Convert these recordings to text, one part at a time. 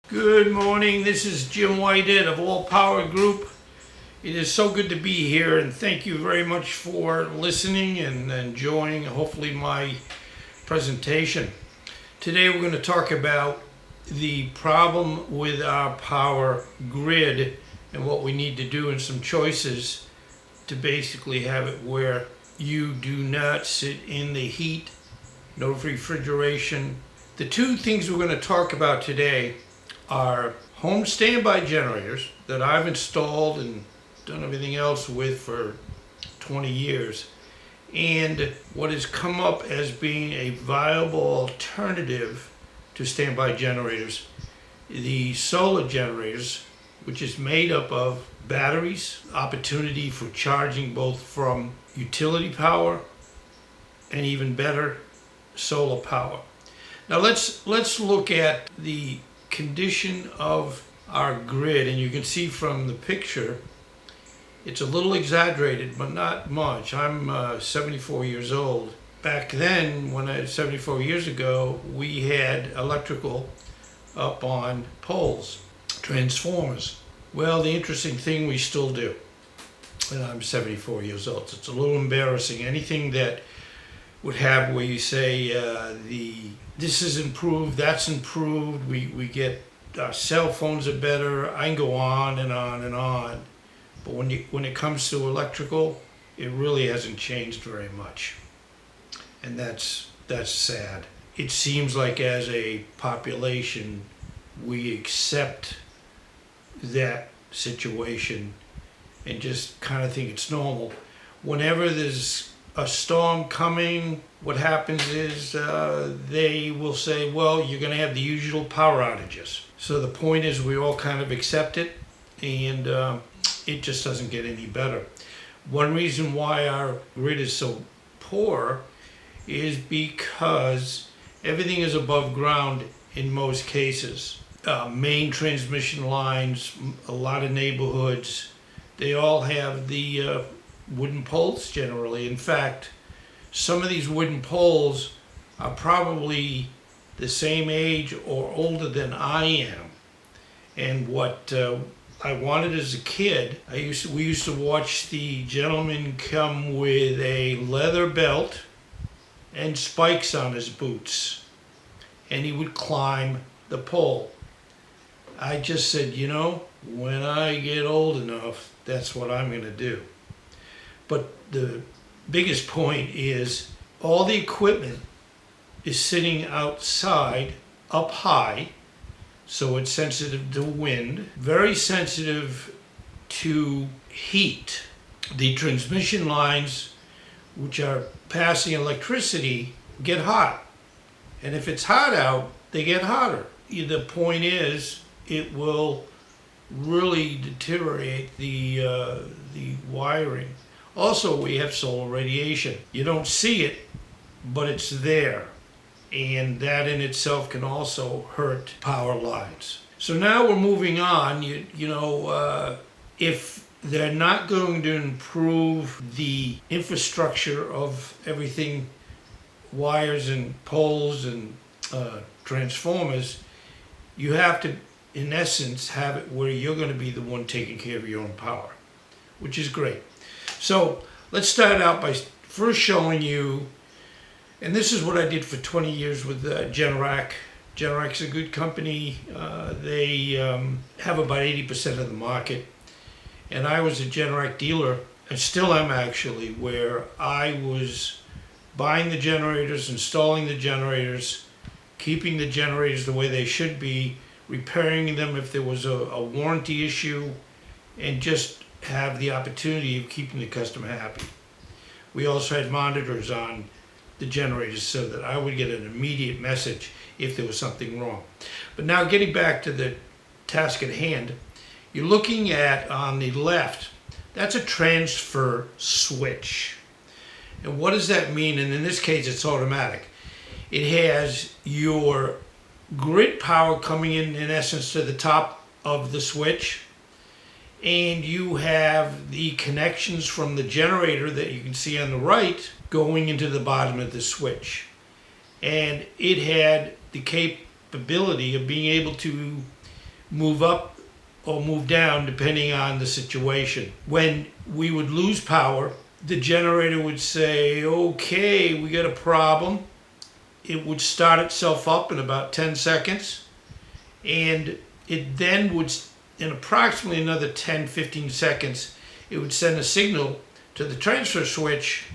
Good morning, this is Jim Whitehead of All Power Group. It is so good to be here, and thank you very much for listening and enjoying hopefully my presentation. Today we're going to talk about the problem with our power grid and what we need to do and some choices to basically have it where you do not sit in the heat, no refrigeration. The two things we're going to talk about today are home standby generators that I've installed and done everything else with for 20 years, and what has come up as being a viable alternative to standby generators, the solar generators, which is made up of batteries, opportunity for charging both from utility power and even better, solar power. Now let's look at the condition of our grid, and you can see from the picture it's a little exaggerated, but not much. I'm 74 years old. Back then, 74 years ago, we had electrical up on poles, transformers. Well, the interesting thing, we still do, and I'm 74 years old, so it's a little embarrassing. Anything that would have where you say this is improved, that's improved, we get our cell phones are better, I can go on and on and on. But when it comes to electrical, it really hasn't changed very much. And that's sad. It seems like as a population, we accept that situation and just kind of think it's normal. Whenever there's a storm coming, what happens is they will say, well, you're going to have the usual power outages. So the point is we all kind of accept it, and it just doesn't get any better. One reason why our grid is so poor is because everything is above ground in most cases. Main transmission lines, a lot of neighborhoods, they all have the wooden poles generally. In fact, some of these wooden poles are probably the same age or older than I am. And what I wanted as a kid, we used to watch the gentleman come with a leather belt and spikes on his boots, and he would climb the pole. I just said, when I get old enough, that's what I'm going to do. But the biggest point is all the equipment is sitting outside, up high, so it's sensitive to wind, very sensitive to heat. The transmission lines, which are passing electricity, get hot. And if it's hot out, they get hotter. The point is, it will really deteriorate the wiring. Also, we have solar radiation. You don't see it, but it's there. And that in itself can also hurt power lines. So now we're moving on. If they're not going to improve the infrastructure of everything, wires and poles and transformers, you have to, in essence, have it where you're going to be the one taking care of your own power, which is great. So let's start out by first showing you, and this is what I did for 20 years with Generac. Generac's a good company. They have about 80% of the market. And I was a Generac dealer, and still am actually, where I was buying the generators, installing the generators, keeping the generators the way they should be, repairing them if there was a warranty issue, and just have the opportunity of keeping the customer happy. We also had monitors on the generators so that I would get an immediate message if there was something wrong. But now getting back to the task at hand, you're looking at, on the left, that's a transfer switch. And what does that mean? And in this case, it's automatic. It has your grid power coming in essence, to the top of the switch. And you have the connections from the generator that you can see on the right going into the bottom of the switch. And it had the capability of being able to move up or move down depending on the situation. When we would lose power, the generator would say, okay, we got a problem. It would start itself up in about 10 seconds, and it then would, in approximately another 10-15 seconds, it would send a signal to the transfer switch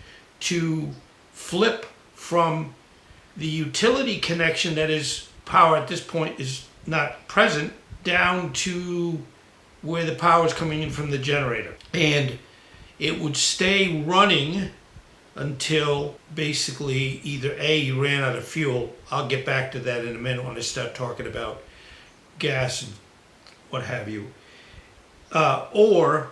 to flip from the utility connection, that is, power at this point is not present, down to where the power is coming in from the generator. And it would stay running until basically either A, you ran out of fuel. I'll get back to that in a minute when I start talking about gas and what have you. Or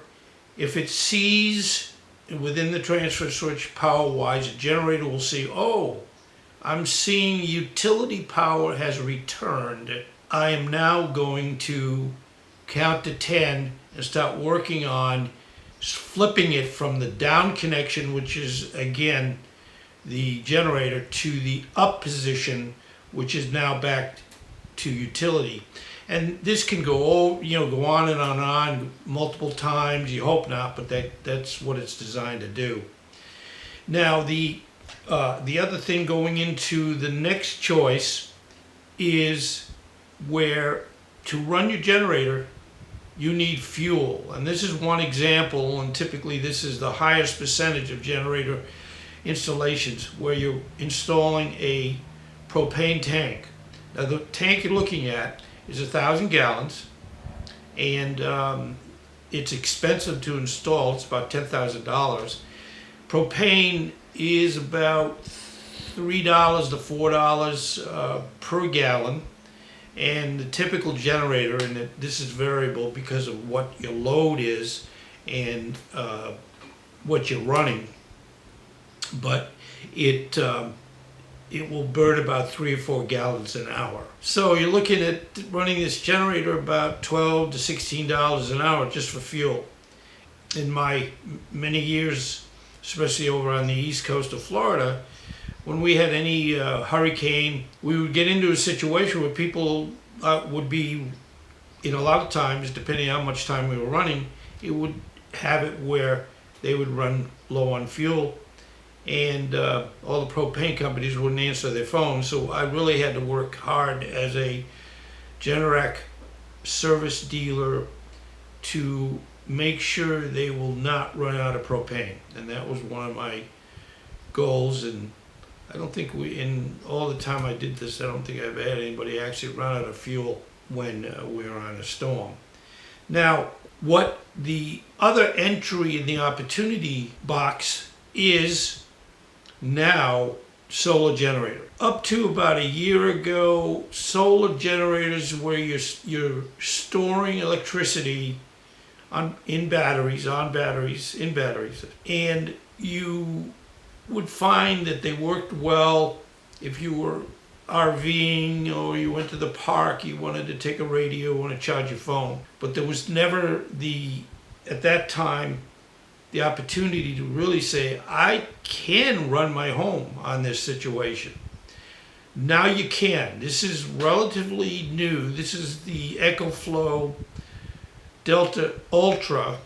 if it sees within the transfer switch power-wise, the generator will see, oh, I'm seeing utility power has returned. I am now going to count to 10 and start working on flipping it from the down connection, which is again the generator, to the up position, which is now back to utility. And this can go on and on multiple times. You hope not, but that's what it's designed to do. Now the other thing going into the next choice is where to run your generator, you need fuel. And this is one example, and typically this is the highest percentage of generator installations, where you're installing a propane tank. Now the tank you're looking at is 1,000 gallons, and it's expensive to install. It's about $10,000. Propane is about $3 to $4 per gallon. And the typical generator, and this is variable because of what your load is and what you're running, but it will burn about 3 or 4 gallons an hour. So you're looking at running this generator about $12 to $16 an hour just for fuel. In my many years, especially over on the east coast of Florida, when we had any hurricane, we would get into a situation where people would be, a lot of times, depending on how much time we were running, it would have it where they would run low on fuel, and all the propane companies wouldn't answer their phones. So I really had to work hard as a Generac service dealer to make sure they will not run out of propane. And that was one of my goals. And I don't think in all the time I did this, I don't think I've had anybody actually run out of fuel when we were on a storm. Now, what the other entry in the opportunity box is now solar generator. Up to about a year ago, solar generators where you're storing electricity in batteries, and you would find that they worked well if you were RVing or you went to the park, you wanted to take a radio, want to charge your phone. But there was never at that time, the opportunity to really say, I can run my home on this situation. Now you can. This is relatively new. This is the EcoFlow Delta Ultra,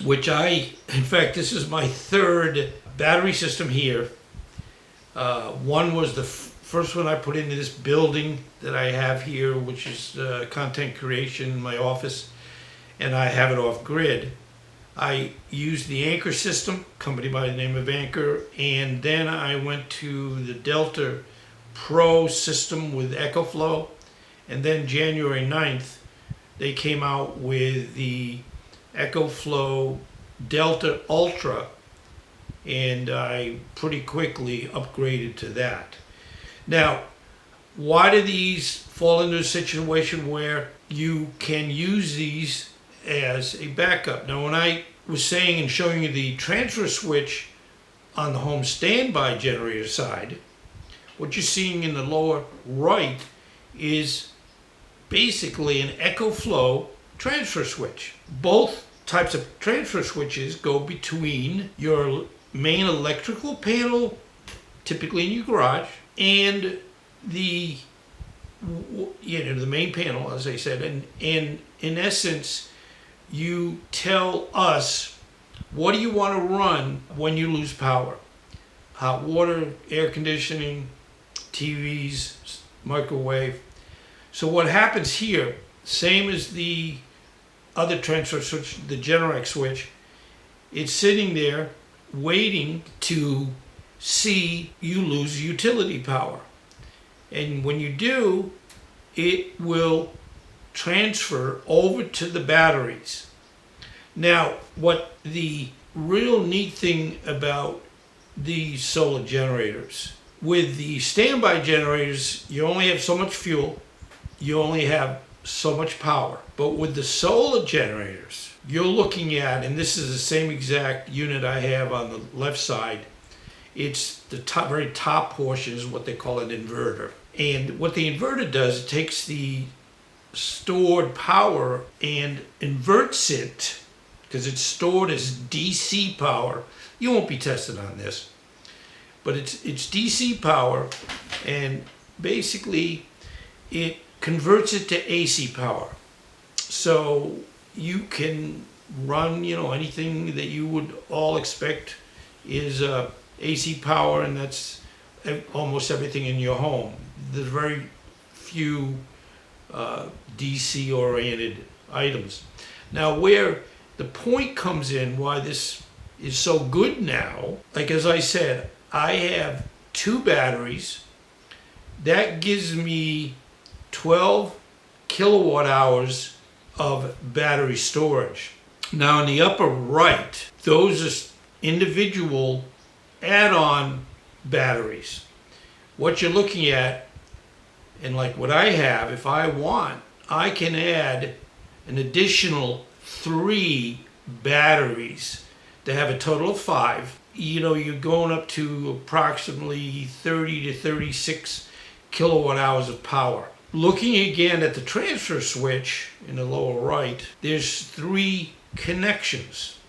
which in fact, this is my third battery system here. One was the first one I put into this building that I have here, which is content creation in my office, and I have it off grid. I used the Anchor system, company by the name of Anchor, and then I went to the Delta Pro system with EcoFlow, and then January 9th, they came out with the EcoFlow Delta Ultra, and I pretty quickly upgraded to that. Now, why do these fall into a situation where you can use these as a backup? Now, when I was saying and showing you the transfer switch on the home standby generator side, what you're seeing in the lower right is basically an EcoFlow transfer switch. Both types of transfer switches go between your main electrical panel, typically in your garage, and the the main panel, as I said, and in essence, you tell us what do you want to run when you lose power. Hot water, air conditioning, TVs, microwave. So what happens here, same as the other transfer switch, the Generac switch, it's sitting there waiting to see you lose utility power. And when you do, it will transfer over to the batteries. Now, what the real neat thing about these solar generators, with the standby generators, you only have so much fuel, you only have so much power. But with the solar generators, you're looking at, and this is the same exact unit I have on the left side, it's the top, very top portion is what they call an inverter. And what the inverter does, it takes the stored power and inverts it, because it's stored as DC power. You won't be tested on this, but it's DC power, and basically it converts it to AC power. So you can run, anything that you would all expect is AC power, and that's almost everything in your home. There's very few DC oriented items. Now, where the point comes in, why this is so good now, like as I said, I have 2 batteries. That gives me 12 kilowatt hours of battery storage. Now in the upper right, those are individual add-on batteries. What you're looking at, and like what I have, if I want, I can add an additional 3 batteries to have a total of 5. You're going up to approximately 30 to 36 kilowatt hours of power. Looking again at the transfer switch in the lower right, there's 3 connections.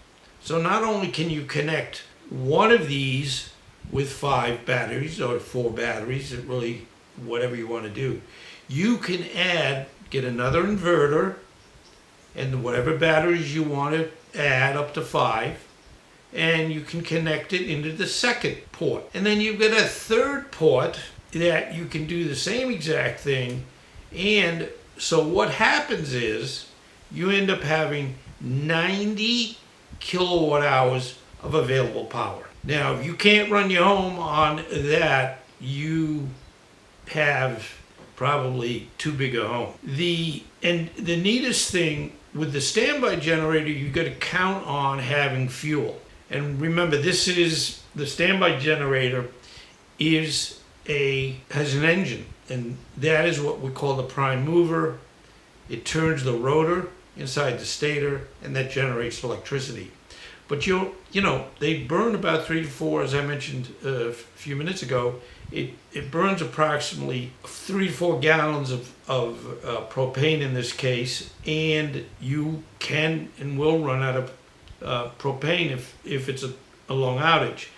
So not only can you connect one of these with 5 batteries or 4 batteries, it really whatever you want to do, you can get another inverter and whatever batteries you want to add up to 5, and you can connect it into the second port. And then you've got a third port that you can do the same exact thing. And so what happens is you end up having 90 kilowatt hours of available power. Now, if you can't run your home on that, you have probably too big a home. The neatest thing with the standby generator, you got to count on having fuel. And remember, this is the standby generator has an engine, and that is what we call the prime mover. It turns the rotor inside the stator, and that generates electricity. But they burn about 3 to 4, as I mentioned a few minutes ago. It burns approximately 3 to 4 gallons of propane in this case, and you can and will run out of propane if it's a long outage.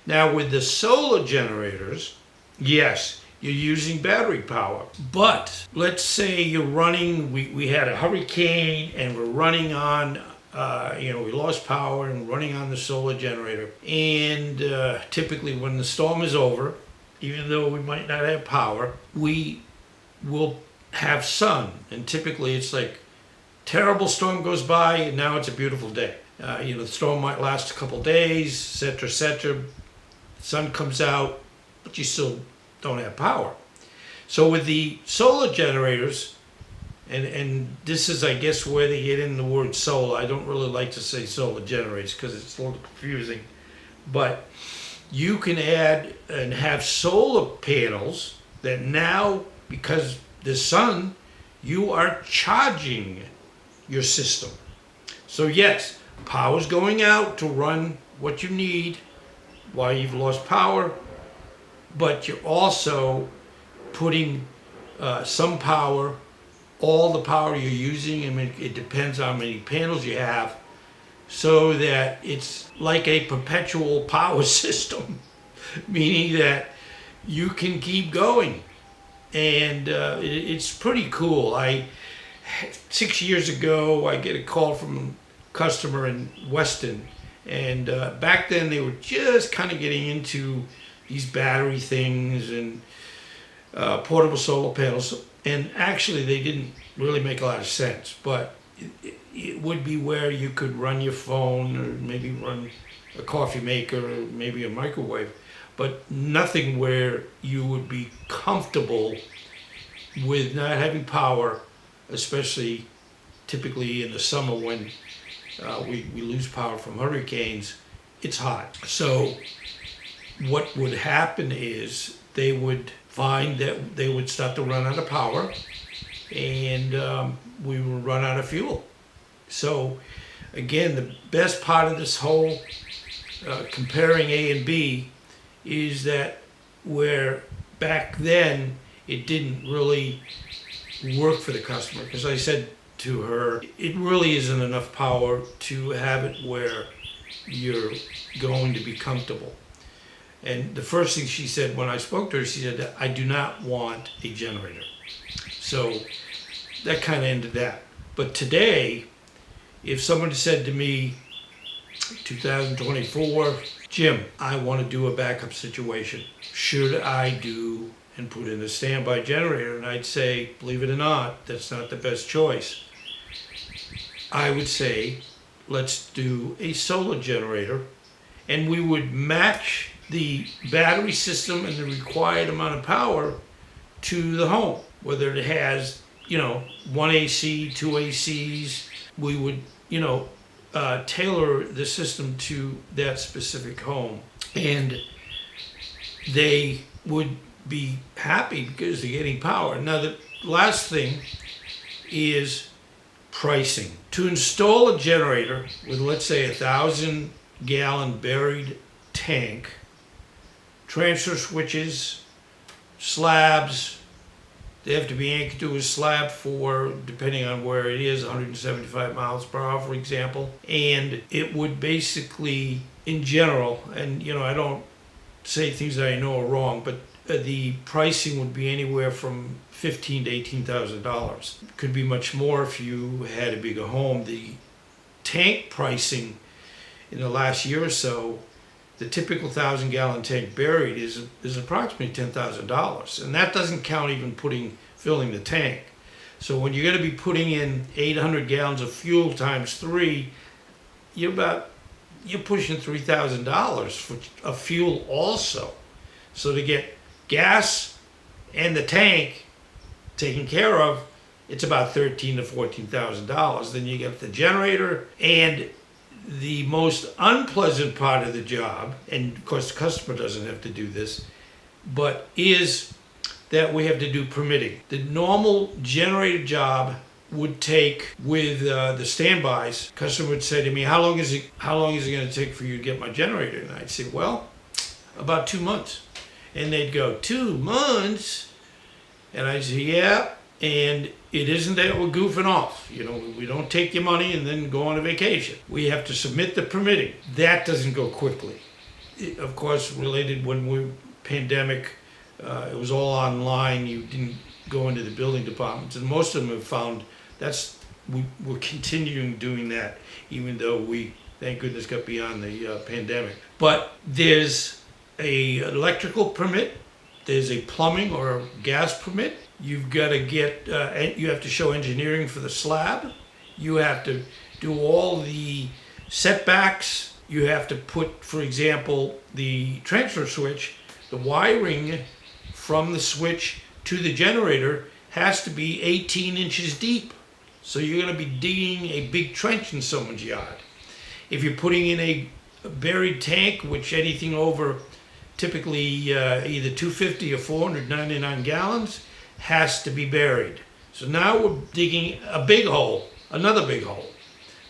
Now with the solar generators, yes, you're using battery power. But let's say you're running, we had a hurricane and we're running on, we lost power and running on the solar generator. And typically when the storm is over, even though we might not have power, we will have sun. And typically it's like terrible storm goes by and now it's a beautiful day. The storm might last a couple days, etc., etc. Sun comes out, but you still don't have power. So with the solar generators, and this is, I guess, where they get in the word solar. I don't really like to say solar generators because it's a little confusing. But you can add and have solar panels that now, because the sun, you are charging your system. So yes, power's going out to run what you need while you've lost power, but you're also putting some power, all the power you're using, I mean, it depends on how many panels you have, so that it's like a perpetual power system, meaning that you can keep going and it's pretty cool. 6 years ago, I get a call from a customer in Weston, and back then they were just kind of getting into these battery things and portable solar panels, and actually they didn't really make a lot of sense, but it would be where you could run your phone or maybe run a coffee maker or maybe a microwave, but nothing where you would be comfortable with not having power, especially typically in the summer when we lose power from hurricanes. It's hot. So what would happen is they would find that they would start to run out of power, and we would run out of fuel. So again, the best part of this whole comparing A and B is that where back then it didn't really work for the customer, because I said to her, it really isn't enough power to have it where you're going to be comfortable. And the first thing she said when I spoke to her, she said, I do not want a generator. So that kind of ended that. But today, if someone said to me, 2024, Jim, I want to do a backup situation. Should I do and put in a standby generator? And I'd say, believe it or not, that's not the best choice. I would say, let's do a solar generator, and we would match the battery system and the required amount of power to the home, whether it has, one AC, two ACs. We would, tailor the system to that specific home, and they would be happy because they're getting power. Now, the last thing is pricing. To install a generator with, let's say, 1,000-gallon buried tank, transfer switches, slabs, they have to be anchored to a slab for, depending on where it is, 175 miles per hour, for example. And it would basically, in general, and I don't say things that I know are wrong, but the pricing would be anywhere from $15,000 to $18,000. Could be much more if you had a bigger home. The tank pricing in the last year or so, the typical 1,000-gallon tank buried is approximately $10,000, and that doesn't count even filling the tank. So when you're going to be putting in 800 gallons of fuel times 3, you're pushing $3,000 for a fuel also. So to get gas and the tank taken care of, it's about $13,000 to $14,000. Then you get the generator, and the most unpleasant part of the job, and of course the customer doesn't have to do this, but is that we have to do permitting. The normal generator job would take, with the standbys, customer would say to me, how long is it going to take for you to get my generator? And I'd say, well, about 2 months. And they'd go, 2 months? And I'd say, yeah. And it isn't that we're goofing off. We don't take your money and then go on a vacation. We have to submit the permitting. That doesn't go quickly. Of course, related when we pandemic, it was all online. You didn't go into the building departments, and most of them have found we're continuing doing that, even though we, thank goodness, got beyond the pandemic. But there's a electrical permit, there's a plumbing or gas permit. You've got to you have to show engineering for the slab. You have to do all the setbacks. You have to put, for example, the transfer switch, the wiring from the switch to the generator has to be 18 inches deep. So you're going to be digging a big trench in someone's yard. If you're putting in a buried tank, which anything over typically either 250 or 499 gallons, has to be buried. So now we're digging a big hole, another big hole.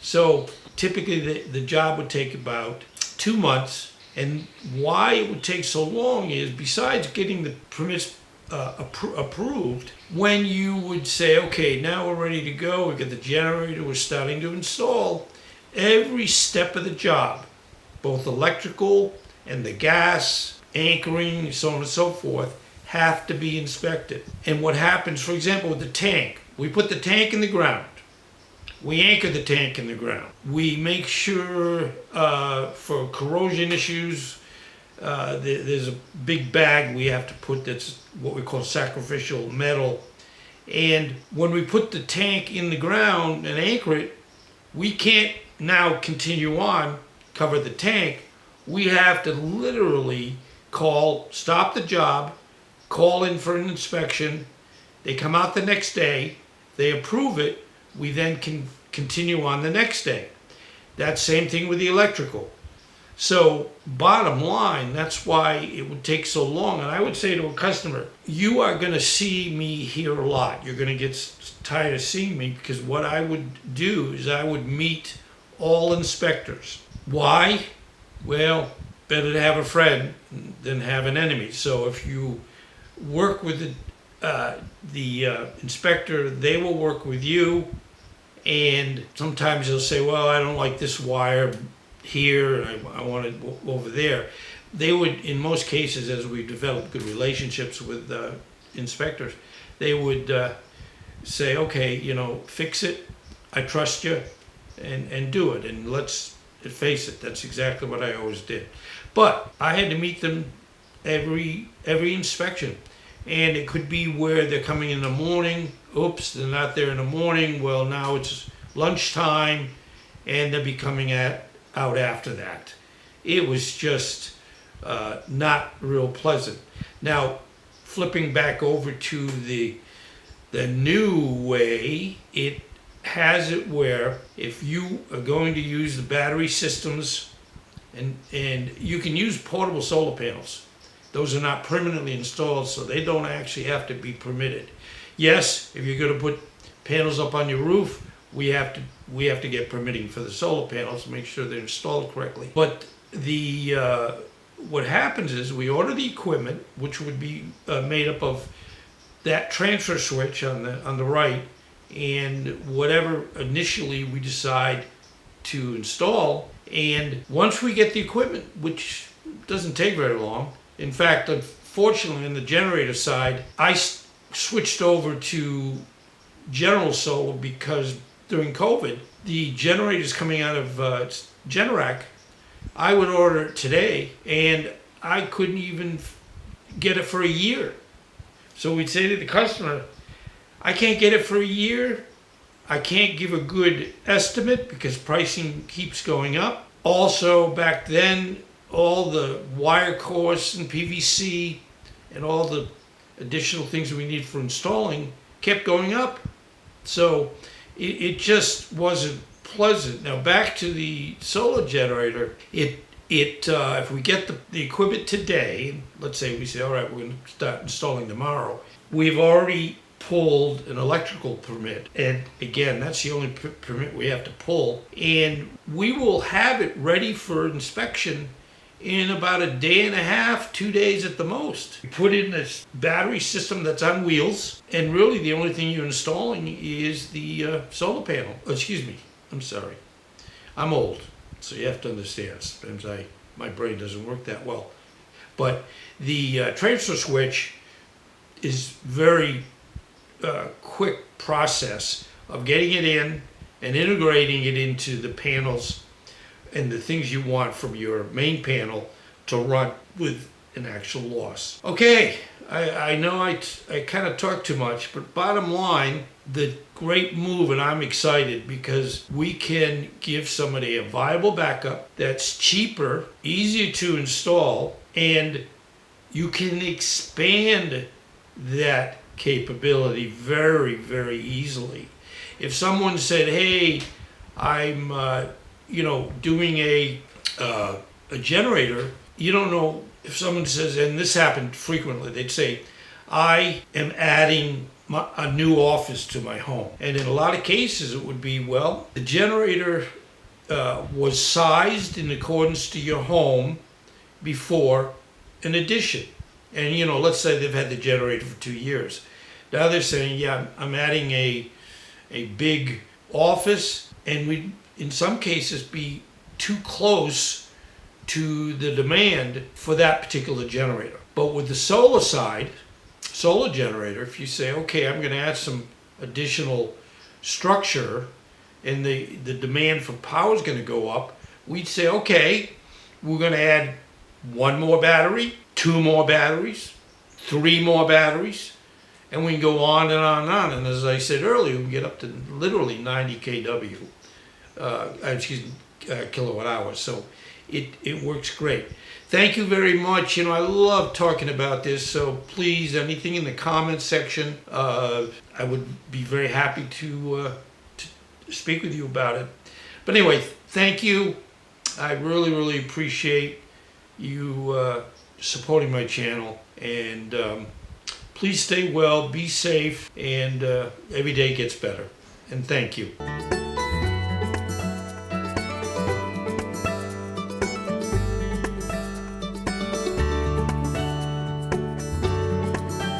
So typically the job would take about 2 months. And why it would take so long is, besides getting the permits approved, when you would say, okay, now we're ready to go, we've got the generator, we're starting to install, every step of the job, both electrical and the gas, anchoring, so on and so forth, have to be inspected. And what happens, for example, with the tank, we put the tank in the ground. We anchor the tank in the ground. We make sure for corrosion issues, there's a big bag we have to put that's what we call sacrificial metal. And when we put the tank in the ground and anchor it, we can't now continue on, cover the tank. We have to literally stop the job, call in for an inspection. They come out the next day, they approve it, we then can continue on the next day. That same thing with the electrical. So bottom line, that's why it would take so long. And I would say to a customer, you are going to see me here a lot. You're going to get tired of seeing me, because what I would do is I would meet all inspectors. Why? Well, better to have a friend than have an enemy. So if you work with the inspector, they will work with you. And sometimes they'll say, well, I don't like this wire here, and I want it over there. They would, in most cases, as we develop good relationships with inspectors, they would say, okay, fix it, I trust you, and do it. And let's face it, that's exactly what I always did. But I had to meet them every inspection. And it could be where they're coming in the morning, oops, they're not there in the morning, well, now it's lunchtime, and they'll be coming out after that. It was just not real pleasant. Now, flipping back over to the new way, it has it where if you are going to use the battery systems, and you can use portable solar panels. Those are not permanently installed, so they don't actually have to be permitted. Yes, if you're going to put panels up on your roof, we have to get permitting for the solar panels to make sure they're installed correctly. But what happens is we order the equipment, which would be made up of that transfer switch on the right, and whatever initially we decide to install. And once we get the equipment, which doesn't take very long. In fact, unfortunately, on the generator side, I switched over to General Solar because during COVID, the generators coming out of Generac, I would order it today, and I couldn't even get it for a year. So we'd say to the customer, I can't get it for a year. I can't give a good estimate because pricing keeps going up. Also, back then, all the wire costs and PVC and all the additional things we need for installing kept going up. So it just wasn't pleasant. Now back to the solar generator, if we get the equipment today, let's say we say, all right, we're going to start installing tomorrow, we've already pulled an electrical permit, and again, that's the only permit we have to pull, and we will have it ready for inspection in about a day and a half, 2 days at the most. You put in this battery system that's on wheels, and really the only thing you're installing is the solar panel. Oh, excuse me, I'm sorry. I'm old, so you have to understand. Sometimes my brain doesn't work that well. But the transfer switch is very quick process of getting it in and integrating it into the panels and the things you want from your main panel to run with an actual loss. Okay, I know I kind of talk too much, but bottom line, the great move, and I'm excited because we can give somebody a viable backup that's cheaper, easier to install, and you can expand that capability very, very easily. If someone said, hey, I'm doing a generator, you don't know if someone says, and this happened frequently, they'd say, I am adding a new office to my home. And in a lot of cases, it would be, well, the generator was sized in accordance to your home before an addition. And, let's say they've had the generator for 2 years. Now they're saying, yeah, I'm adding a big office, and we'd, in some cases, be too close to the demand for that particular generator. But with the solar side, solar generator, if you say, okay, I'm going to add some additional structure and the demand for power is going to go up, we'd say, okay, we're going to add one more battery, two more batteries, three more batteries, and we can go on and on and on. And as I said earlier, we can get up to literally 90 kW, kilowatt hours. So it works great. Thank you very much. I love talking about this. So please, anything in the comments section, I would be very happy to speak with you about it. But anyway, thank you. I really, really appreciate you supporting my channel. And please stay well, be safe, and every day gets better. And thank you.